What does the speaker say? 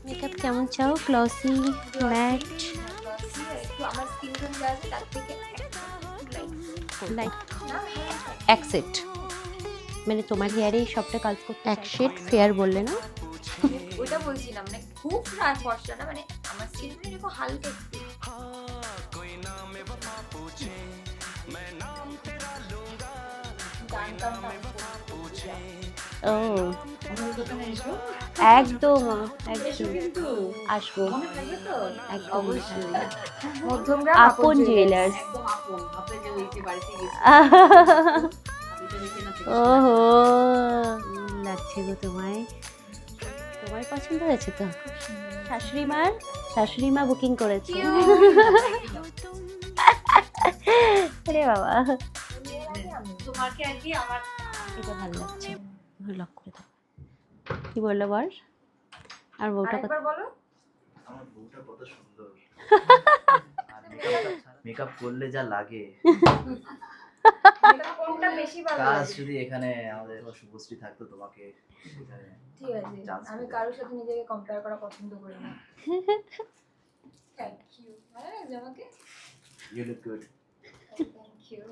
Makeup কেমন চাও? Glossy, mat, একটু আমার স্কিন টোন যা আছে তার থেকে লাইট, না এক সেট। মানে তোমার হেয়ারে সবটা কাজ করতে এক শেড ফেয়ার বললে না? ওটা বলছিলাম মানে খুব ফর্সা না, মানে আমার স্কিন টোন এরকম হালকা একটু গান টান ও একদম একদম আসবো একদম অবশ্যই মধ্যমরা আপন জুয়েলার্স। একদম আপন আপনি যে ওই যে বাড়িতে গেছি ওহো লাগছে গো তোমায়। তোমার পছন্দ হয়েছে তো? শাশুড়ি মা বুকিং করেছে। আরে বাবা তোমাকে আর কি আমার এটা ভালো লাগছে, লক করে দাও। কি বললো বল? আর বউটা কত আরেকবার বলো। আমার বউটা কত সুন্দর। মেকআপ করলে যা লাগে, কোনটা বেশি ভালো কাজ লাগে? যদি এখানে আমাদের শুভশ্রী থাকতো তোমাকে এখানে ঠিক আছে, chance আমি পেতে। কারোর সাথে নিজেকে কম্পেয়ার করা পছন্দ করি না। থ্যাংক ইউ, ভালো লাগছে আমাকে? You look good. Thank you.